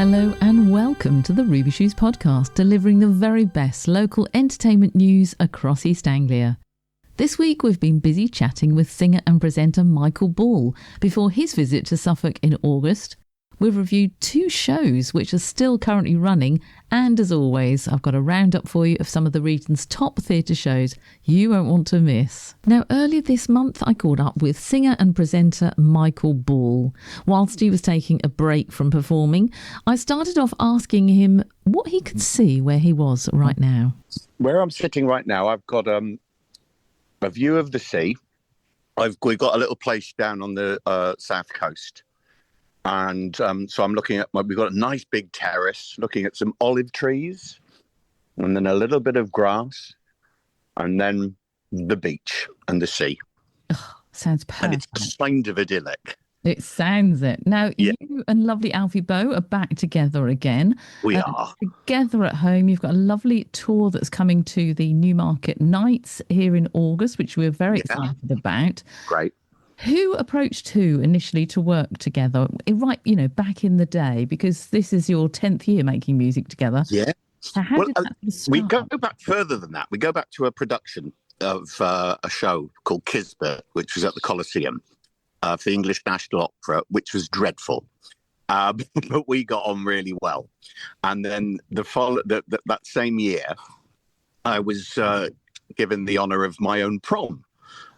Hello and welcome to the Ruby Shoes podcast, delivering the very best local entertainment news across East Anglia. This week we've been busy chatting with singer and presenter Michael Ball before his visit to Suffolk in August. We've reviewed 2 shows which are still currently running, and as always I've got a roundup for you of some of the region's top theatre shows you won't want to miss. Now, earlier this month I caught up with singer and presenter Michael Ball. Whilst he was taking a break from performing, I started off asking him what he could see where he was right now. Where I'm sitting right now, I've got a view of the sea. We've got a little place down on the south coast. And so I'm looking at, we've got a nice big terrace, looking at some olive trees, and then a little bit of grass, and then the beach and the sea. Oh, sounds perfect. And it's kind of idyllic. It sounds it. Now, Yeah. You and lovely Alfie Bow are back together again. We are. Together at home. You've got a lovely tour that's coming to the Newmarket Nights here in August, which we're very excited about. Great. Who approached who initially to work together? Right, back in the day, because this is your 10th year making music together. Yeah. So how did that start? We go back further than that. We go back to a production of a show called Kismet, which was at the Coliseum for the English National Opera, which was dreadful. But we got on really well. And then that same year, I was given the honour of my own prom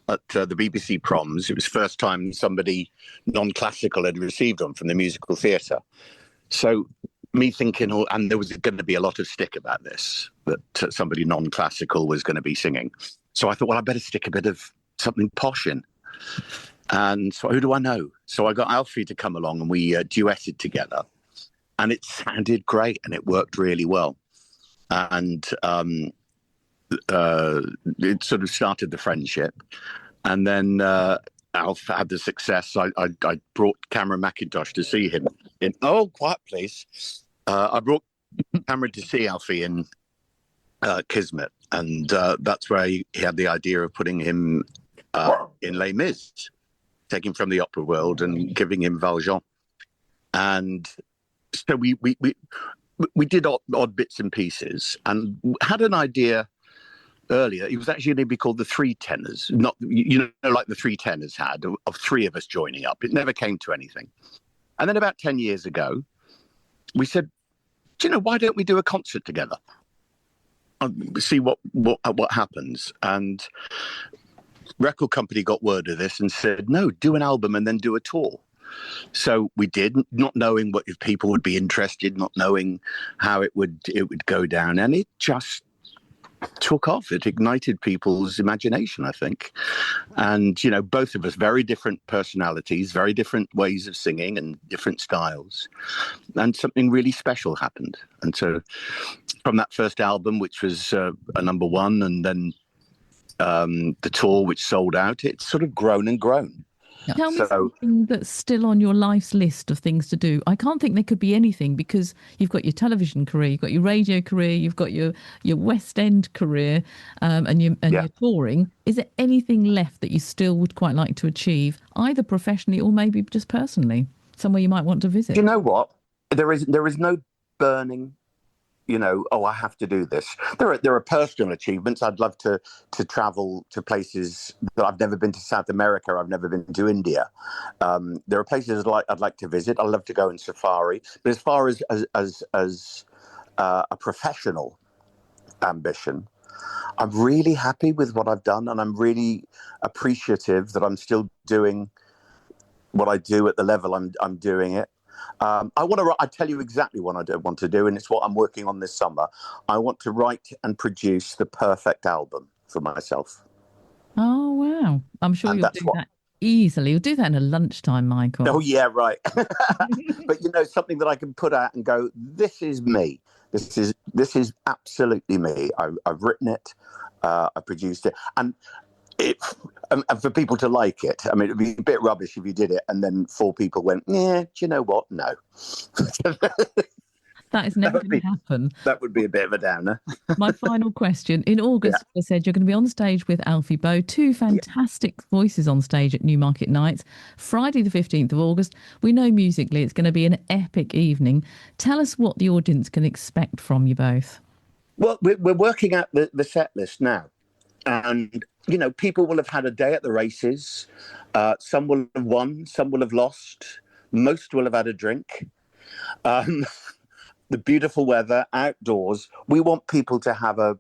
at the BBC Proms. It was the first time somebody non-classical had received one from the musical theatre. So me thinking, and there was going to be a lot of stick about this, that somebody non-classical was going to be singing. So I thought, well, I better stick a bit of something posh in. And so who do I know? So I got Alfie to come along and we duetted together. And it sounded great and it worked really well. And it sort of started the friendship. And then Alf had the success. I brought Cameron McIntosh to see him quiet please. I brought Cameron to see Alfie in Kismet, and that's where he had the idea of putting him in Les Mis, taking him from the opera world and giving him Valjean. And so we did odd bits and pieces and had an idea earlier. It was actually going to be called the Three Tenors, not like the Three Tenors had of 3 of us joining up. It never came to anything. And then about 10 years ago, we said, why don't we do a concert together? See what happens. And record company got word of this and said, no, do an album and then do a tour. So we did, not knowing if people would be interested, not knowing how it would go down, and it just took off. It ignited people's imagination, I think. And, both of us, very different personalities, very different ways of singing and different styles. And something really special happened. And so from that first album, which was a number 1, and then the tour, which sold out, it's sort of grown and grown. Tell me something that's still on your life's list of things to do. I can't think there could be anything, because you've got your television career, you've got your radio career, you've got your West End career, and your touring. Is there anything left that you still would quite like to achieve, either professionally or maybe just personally, somewhere you might want to visit? You know what? There is no burning, I have to do this. There are personal achievements. I'd love to travel to places that I've never been to. South America, I've never been to India. There are places I'd like to visit. I'd love to go on safari. But as far as a professional ambition, I'm really happy with what I've done, and I'm really appreciative that I'm still doing what I do at the level I'm doing it. I tell you exactly what I want to do, and it's what I'm working on this summer. I want to write and produce the perfect album for myself. Oh, wow. I'm sure you'll do that easily. You'll do that in a lunchtime, Michael. Oh, yeah, right. But, something that I can put out and go, this is me. This is absolutely me. I've written it. I produced it. And for people to like it, I mean, it'd be a bit rubbish if you did it and then 4 people went, yeah, do you know what? No. That is never going to happen. That would be a bit of a downer. My final question. In August, I said you're going to be on stage with Alfie Boe, two fantastic voices on stage at Newmarket Nights. Friday the 15th of August. We know musically it's going to be an epic evening. Tell us what the audience can expect from you both. Well, we're working out the set list now. And, you know, people will have had a day at the races. Some will have won, some will have lost. Most will have had a drink. The beautiful weather, outdoors. We want people to have an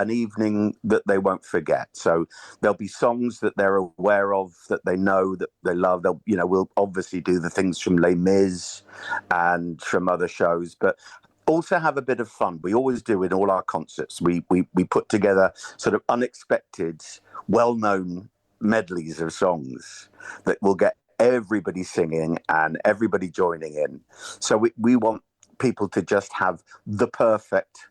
evening that they won't forget. So there'll be songs that they're aware of, that they know, that they love. They'll, you know, we'll obviously do the things from Les Mis and from other shows, but also have a bit of fun. We always do in all our concerts. We put together sort of unexpected, well-known medleys of songs that will get everybody singing and everybody joining in. So we want people to just have the perfect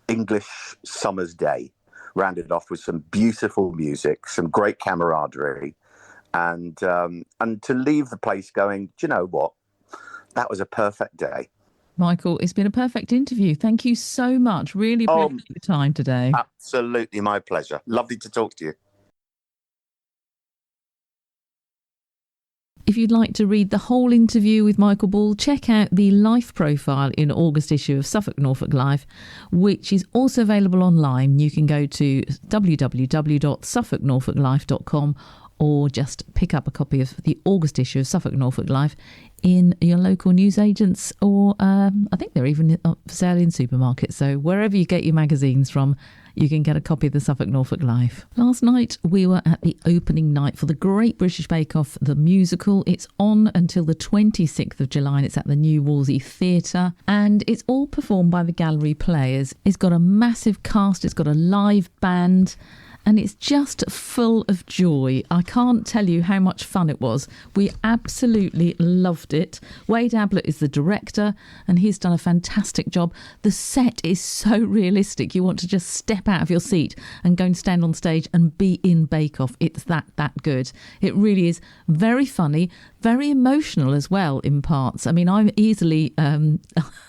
English summer's day, rounded off with some beautiful music, some great camaraderie, and to leave the place going, do you know what? That was a perfect day. Michael, it's been a perfect interview. Thank you so much. Really appreciate your time today. Absolutely, my pleasure. Lovely to talk to you. If you'd like to read the whole interview with Michael Ball, check out the Life profile in August issue of Suffolk Norfolk Life, which is also available online. You can go to www.suffolknorfolklife.com or just pick up a copy of the August issue of Suffolk Norfolk Life in your local newsagents, or I think they're even for sale in supermarkets. So wherever you get your magazines from, you can get a copy of the Suffolk Norfolk Life. Last night, we were at the opening night for the Great British Bake Off, the musical. It's on until the 26th of July, and it's at the New Wolsey Theatre. And it's all performed by the Gallery Players. It's got a massive cast. It's got a live band. And it's just full of joy. I can't tell you how much fun it was. We absolutely loved it. Wade Ablett is the director, and he's done a fantastic job. The set is so realistic. You want to just step out of your seat and go and stand on stage and be in Bake Off. It's that good. It really is very funny, very emotional as well in parts. I mean, I'm easily, I'm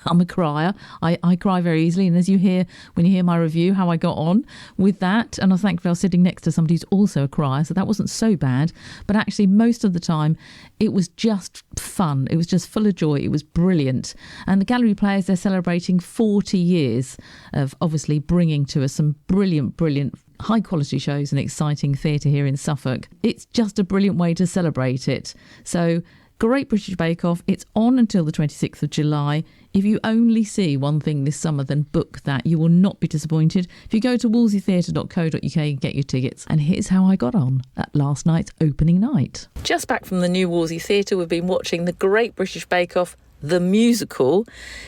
a crier. I cry very easily. And as you hear, when you hear my review, how I got on with that, and I thankfully I was sitting next to somebody who's also a crier, so that wasn't so bad. But actually, most of the time, it was just fun. It was just full of joy. It was brilliant. And the Gallery Players, they're celebrating 40 years of obviously bringing to us some brilliant high quality shows and exciting theatre here in Suffolk. It's just a brilliant way to celebrate it. So Great British Bake Off, it's on until the 26th of July. If you only see one thing this summer, then book that. You will not be disappointed. If you go to wolseytheatre.co.uk and get your tickets. And here's how I got on at last night's opening night. Just back from the New Wolsey Theatre, we've been watching the Great British Bake Off, the musical.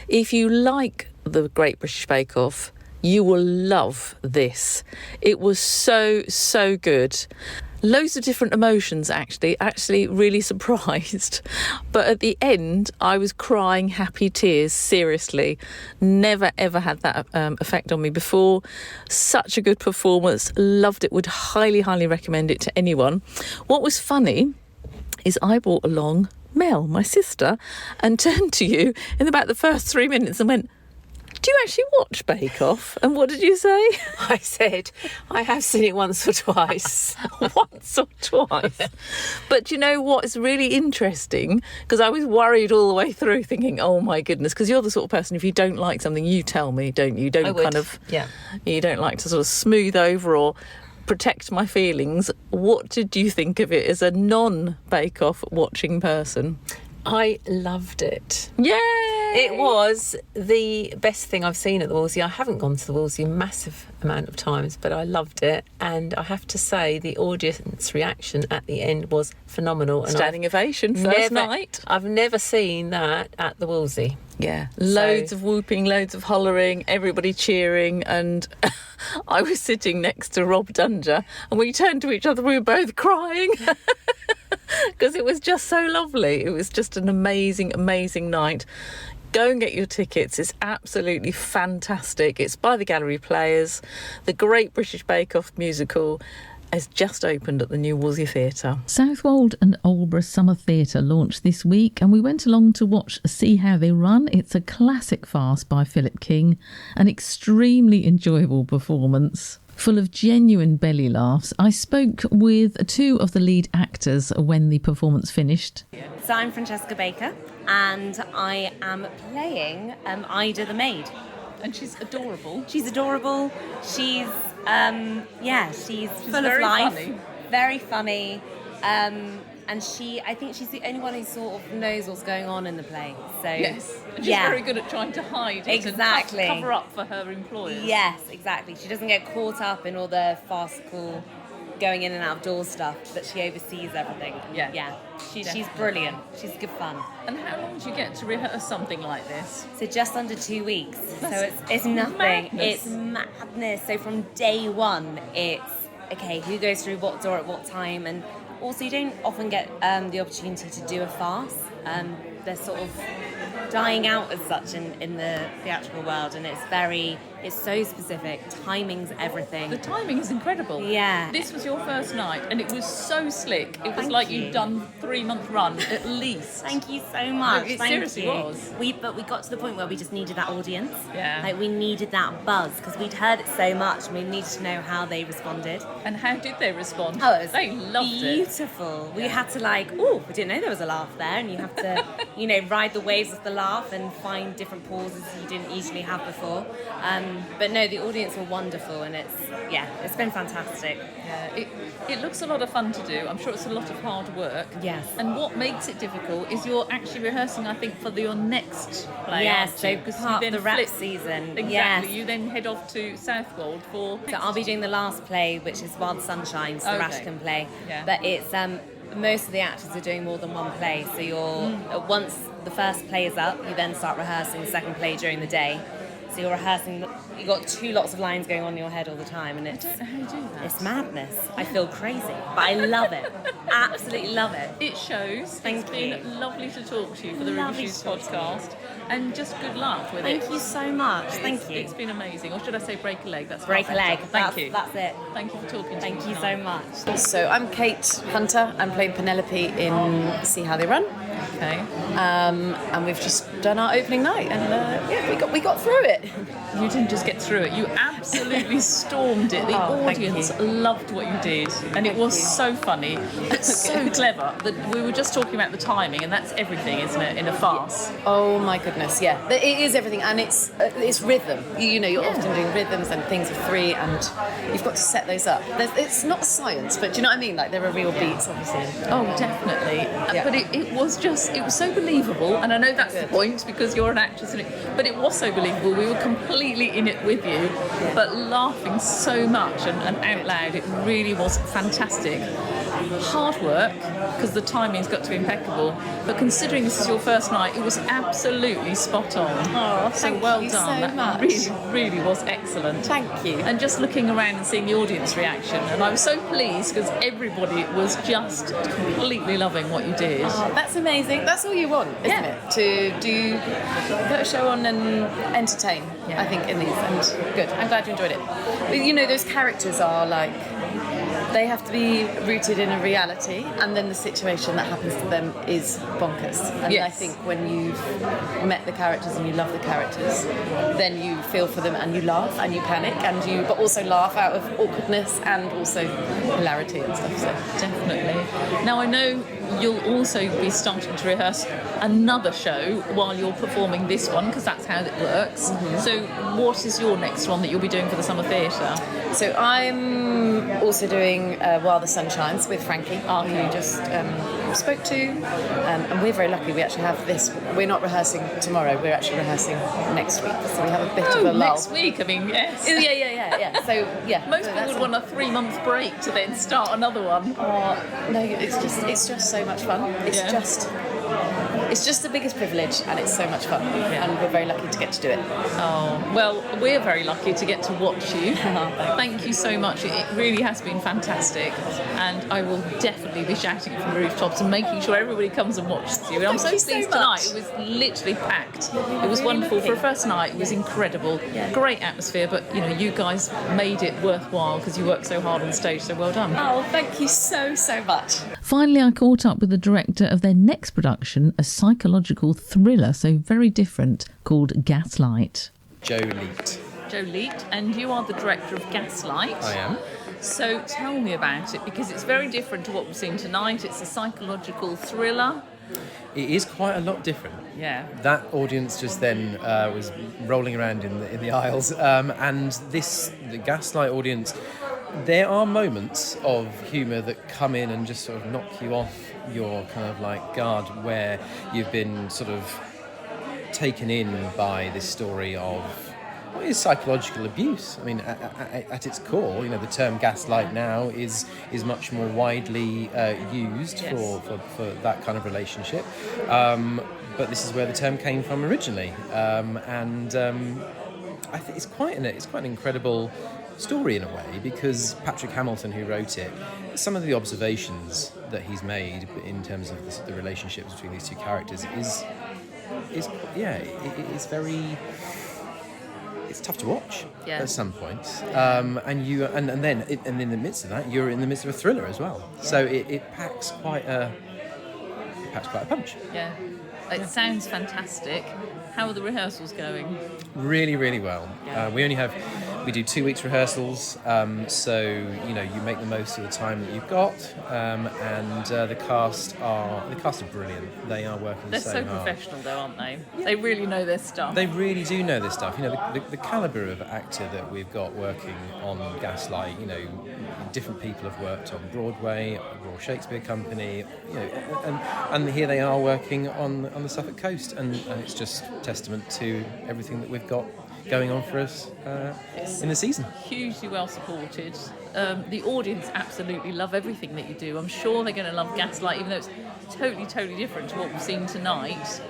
If you like the Great British Bake Off, you will love this. It was so good. Loads of different emotions, actually really surprised. But at the end, I was crying happy tears, seriously. Never, ever had that effect on me before. Such a good performance. Loved it. Would highly recommend it to anyone. What was funny is I brought along Mel, my sister, and turned to you in about the first 3 minutes and went, "Do you actually watch Bake Off?" And what did you say? I said, I have seen it once or twice. Once or twice. But you know what is really interesting? Because I was worried all the way through thinking, oh my goodness, because you're the sort of person, if you don't like something, you tell me, don't you? Don't kind of, yeah. You don't like to sort of smooth over or protect my feelings. What did you think of it as a non-Bake Off watching person? I loved it. Yay! It was the best thing I've seen at the Wolsey. I haven't gone to the Wolsey a massive amount of times, but I loved it. And I have to say, the audience reaction at the end was phenomenal. And Standing ovation first night. I've never seen that at the Wolsey. Yeah, loads of whooping, loads of hollering, everybody cheering, and I was sitting next to Rob Dunger, and we turned to each other, we were both crying because it was just so lovely. It was just an amazing night. Go and get your tickets. It's absolutely fantastic. It's by the Gallery Players, the Great British Bake Off musical. has just opened at the new Wolsey Theatre. Southwold and Aldborough Summer Theatre launched this week, and we went along to watch See How They Run. It's a classic farce by Philip King, an extremely enjoyable performance, full of genuine belly laughs. I spoke with two of the lead actors when the performance finished. So I'm Francesca Baker, and I am playing Ida the maid. And she's adorable. She's adorable. She's she's full of very life, funny. Very funny. And I think she's the only one who sort of knows what's going on in the play. So Yes. And she's very good at trying to hide it Exactly. and cover up for her employers. Yes, exactly. She doesn't get caught up in all the farcical going in and out of door stuff, but she oversees everything. Yeah. She's brilliant. She's good fun. And how long do you get to rehearse something like this? So just under 2 weeks. That's so it's nothing. madness. It's madness. So from day one, it's okay, who goes through what door at what time, and also you don't often get the opportunity to do a farce. They're sort of dying out as such in the theatrical world, and it's so specific. Timing's everything. The timing is incredible. Yeah. This was your first night, and it was so slick. It was Thank like you. you'd done 3-month run at least. Thank you so much. It Thank seriously you. was. But we got to the point where we just needed that audience. Yeah. Like we needed that buzz because we'd heard it so much, and we needed to know how they responded. And how did they respond? Oh, it was they loved it. beautiful. We had to we didn't know there was a laugh there, and you have to, ride the waves of the laugh and find different pauses you didn't easily have before. But no, the audience were wonderful, and it's been fantastic. Yeah, it looks a lot of fun to do. I'm sure it's a lot of hard work. Yes. And what makes it difficult is you're actually rehearsing, I think, for your next play. Yes, aren't so you? 'Cause part you of the then rep flip- season. Exactly. Yes. You then head off to Southwold for. So I'll be doing the last play, which is Wild Sunshine, the Okay. Rashkin play. Yeah. But it's most of the actors are doing more than one play. So once the first play is up, you then start rehearsing the second play during the day. So you're rehearsing. You've got 2 lots of lines going on in your head all the time, and I don't know how you do that. it's madness. I feel crazy, but I love it. Absolutely love it. It shows. Thank It's you. been lovely to talk to you for the Lovely Reviews to talk to you. podcast. And just good luck with it. Thank you so much. Thank It's- you. It's been amazing. Or should I say break a leg? That's Break a far leg. better. Thank you. That's it. Thank you for talking to me Thank you so tonight. much. So I'm Kate Hunter. I'm playing Penelope in See How They Run, Okay. and we've just done our opening night, and we got through it. You didn't just get through it. You absolutely stormed it. The Oh, thank audience you. loved what you did, and it was so funny. It's so clever. That we were just talking about the timing, and that's everything, isn't it, in a farce? Oh my goodness, yeah, it is everything, and it's rhythm. You're often doing rhythms and things of 3, and you've got to set those up. It's not science, but do you know what I mean? Like there are real beats, obviously. Oh, definitely. Yeah. But it was so believable, and I know that's the point because you're an actress in it, but it was so believable. We were completely in it with you, but laughing so much and out loud. It really was fantastic. Hard work, because the timing's got to be impeccable, but considering this is your first night, it was absolutely spot on. Oh, so thank well you done. so That much. really was excellent. Thank you. And just looking around and seeing the audience reaction, and I was so pleased because everybody was just completely loving what you did. Oh, that's amazing. That's all you want, isn't it? To put a show on and entertain. I think in these, and good. I'm glad you enjoyed it. But, those characters are like. They have to be rooted in a reality, and then the situation that happens to them is bonkers. And Yes. I think when you've met the characters and you love the characters, then you feel for them and you laugh and you panic but also laugh out of awkwardness and also hilarity and stuff. So Definitely. Now I know you'll also be starting to rehearse another show while you're performing this one, because that's how it works. So what is your next one that you'll be doing for the Summer Theatre? So I'm also doing While the Sun Shines with Frankie, who you just spoke to, and we're very lucky. We actually have this. We're not rehearsing tomorrow. We're actually rehearsing next week, so we have a bit of a lull. Next week, I mean, yes. Yeah. So yeah, Most so people that's would want a 3-month break to then start another one. No, it's just so much fun. It's Yeah. just it's just the biggest privilege, and it's so much fun, and we're very lucky to get to do it. Oh, well, we're very lucky to get to watch you. Thank you so much. It really has been fantastic, and I will definitely be shouting it from the rooftops and making sure everybody comes and watches you. And I'm so pleased tonight. It was literally packed. It was wonderful for a first night. It was incredible. Great atmosphere, but you guys made it worthwhile because you worked so hard on stage. So well done. Oh, thank you so much. Finally, I caught up with the director of their next production, a psychological thriller, so very different, called Gaslight. Joe Leet. Joe Leet, and you are the director of Gaslight. I am. So tell me about it, because it's very different to what we've seen tonight. It's a psychological thriller. It is quite a lot different. Yeah. That audience just then was rolling around in the aisles, and the Gaslight audience, there are moments of humour that come in and just sort of knock you off your kind of like guard, where you've been sort of taken in by this story of what is psychological abuse. I mean, at its core, the term gaslight now is much more widely used for that kind of relationship. But this is where the term came from originally, and I think it's quite an incredible story in a way, because Patrick Hamilton, who wrote it, some of the observations that he's made in terms of the relationships between these two characters is very. It's tough to watch at some points, and then in the midst of that, you're in the midst of a thriller as well. Yeah. So it packs quite a punch. Yeah, it sounds fantastic. How are the rehearsals going? Really, really well. Yeah. We do 2 weeks rehearsals, so you make the most of the time that you've got, and the cast are brilliant. They are working They're so so hard. professional, though, aren't they? Yeah. They really know their stuff. They really do know their stuff. The calibre of actor that we've got working on Gaslight. Different people have worked on Broadway, Royal Shakespeare Company, and here they are working on the Suffolk coast, and it's just testament to everything that we've got going on for us in the season. Hugely well supported. The audience absolutely love everything that you do. I'm sure they're going to love Gaslight, even though it's totally different to what we've seen tonight.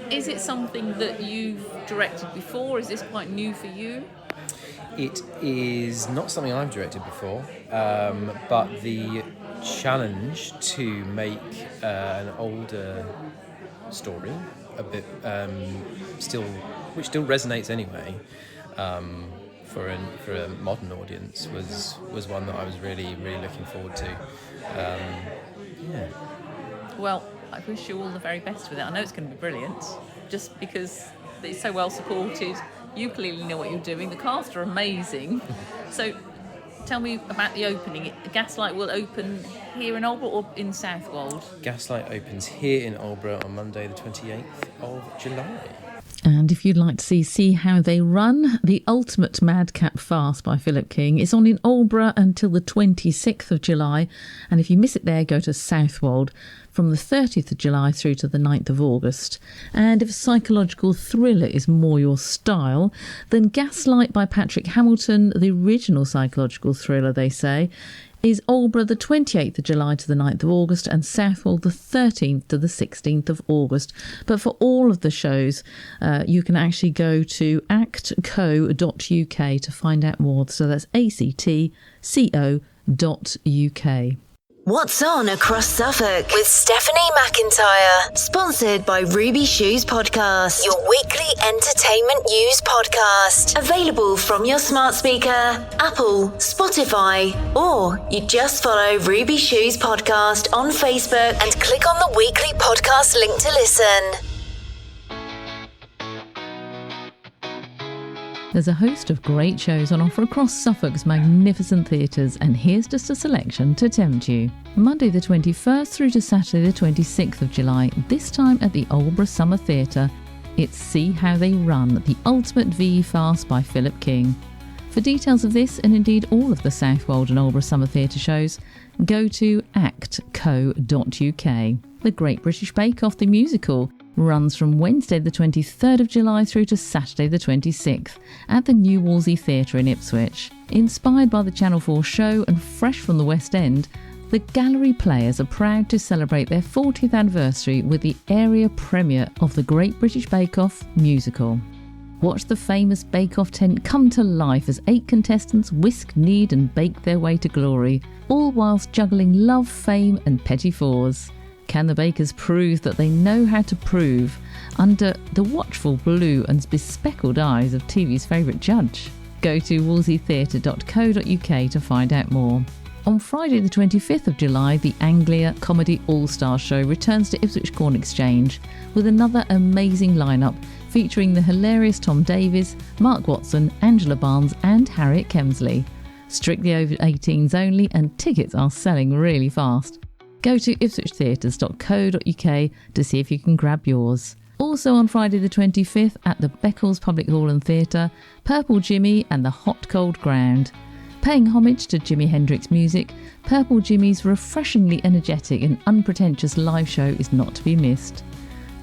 Is it something that you've directed before? Is this quite new for you? It is not something I've directed before, but the challenge to make an older story a bit which still resonates anyway, for a modern audience was one that I was really looking forward to. Well, I wish you all the very best with it. I know it's going to be brilliant, just because it's so well supported. You clearly know what you're doing. The cast are amazing. So tell me about the opening. Gaslight will open here in Aldeburgh or in Southwold? Gaslight opens here in Aldeburgh on Monday the 28th of July. And if you'd like to see How They Run, The Ultimate Madcap Farce by Philip King, it's on in Aldeburgh until the 26th of July. And if you miss it there, go to Southwold from the 30th of July through to the 9th of August. And if a psychological thriller is more your style, then Gaslight by Patrick Hamilton, the original psychological thriller, they say, is Aldeburgh the 28th of July to the 9th of August and Southwold the 13th to the 16th of August. But for all of the shows, you can actually go to actco.uk to find out more. So that's actco.uk. What's on across Suffolk with Stephanie McIntyre. Sponsored by Ruby Shoes Podcast, your weekly entertainment news podcast. Available from your smart speaker, Apple, Spotify, or you just follow Ruby Shoes Podcast on Facebook and click on the weekly podcast link to listen. There's a host of great shows on offer across Suffolk's magnificent theatres, and here's just a selection to tempt you. Monday the 21st through to Saturday the 26th of July, this time at the Aldeburgh Summer Theatre, it's See How They Run, the ultimate VE farce by Philip King. For details of this, and indeed all of the Southwold and Aldeburgh Summer Theatre shows, go to actco.uk. The Great British Bake Off the musical runs from Wednesday the 23rd of July through to Saturday the 26th at the New Wolsey Theatre in Ipswich. Inspired by the Channel 4 show and fresh from the West End, The Gallery Players are proud to celebrate their 40th anniversary with the area premiere of the Great British Bake Off musical. Watch the famous Bake Off tent come to life as 8 contestants whisk, knead and bake their way to glory, all whilst juggling love, fame and petits fours. Can the bakers prove that they know how to prove under the watchful blue and bespeckled eyes of TV's favourite judge? Go to wolseytheatre.co.uk to find out more. On Friday the 25th of July, the Anglia Comedy All-Star Show returns to Ipswich Corn Exchange with another amazing lineup featuring the hilarious Tom Davies, Mark Watson, Angela Barnes and Harriet Kemsley. Strictly over 18s only and tickets are selling really fast. Go to ipswichtheatres.co.uk to see if you can grab yours. Also on Friday the 25th at the Beccles Public Hall and Theatre, Purple Jimmy and the Hot Cold Ground. Paying homage to Jimi Hendrix music, Purple Jimmy's refreshingly energetic and unpretentious live show is not to be missed.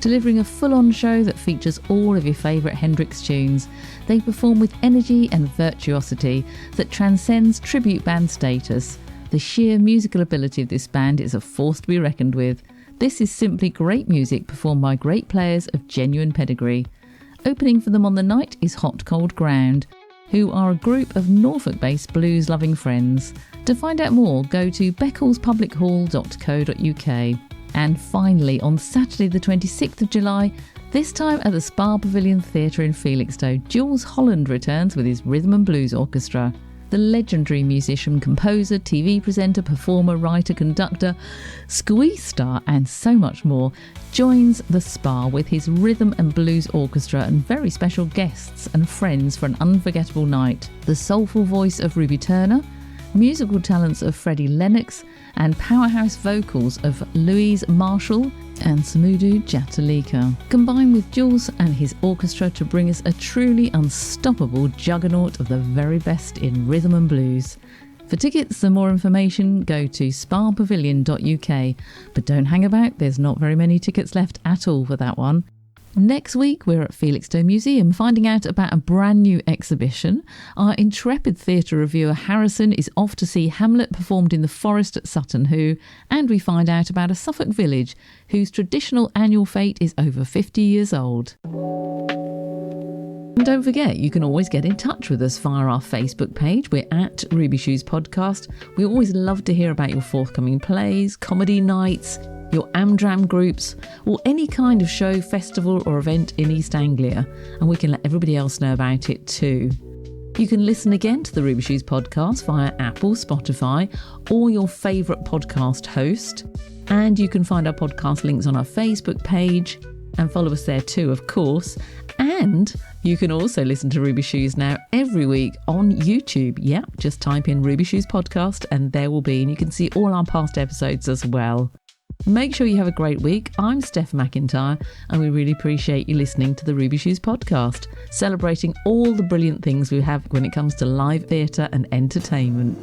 Delivering a full-on show that features all of your favourite Hendrix tunes, they perform with energy and virtuosity that transcends tribute band status. The sheer musical ability of this band is a force to be reckoned with. This is simply great music performed by great players of genuine pedigree. Opening for them on the night is Hot Cold Ground, who are a group of Norfolk-based blues-loving friends. To find out more, go to becclespublichall.co.uk. And finally, on Saturday the 26th of July, this time at the Spa Pavilion Theatre in Felixstowe, Jules Holland returns with his Rhythm and Blues Orchestra. The legendary musician, composer, TV presenter, performer, writer, conductor, squeeze star and so much more joins the Spa with his Rhythm and Blues Orchestra and very special guests and friends for an unforgettable night. The soulful voice of Ruby Turner, musical talents of Freddie Lennox and powerhouse vocals of Louise Marshall and Samudu Jatalika, combined with Jules and his orchestra to bring us a truly unstoppable juggernaut of the very best in rhythm and blues. For tickets and more information, go to spapavilion.uk, but don't hang about, there's not very many tickets left at all for that one. Next week, we're at Felixstowe Museum finding out about a brand new exhibition. Our intrepid theatre reviewer Harrison is off to see Hamlet performed in the forest at Sutton and we find out about a Suffolk village whose traditional annual fete is over 50 years old. And don't forget, you can always get in touch with us via our Facebook page. We're at Ruby Shoes Podcast. We always love to hear about your forthcoming plays, comedy nights, your Amdram groups, or any kind of show, festival or event in East Anglia, and we can let everybody else know about it too. You can listen again to the Ruby Shoes podcast via Apple, Spotify, or your favourite podcast host, and you can find our podcast links on our Facebook page and follow us there too, of course. And you can also listen to Ruby Shoes now every week on YouTube. Yeah, just type in Ruby Shoes podcast and there will be, and you can see all our past episodes as well. Make sure you have a great week. I'm Steph McIntyre and we really appreciate you listening to the Ruby Shoes podcast, celebrating all the brilliant things we have when it comes to live theatre and entertainment.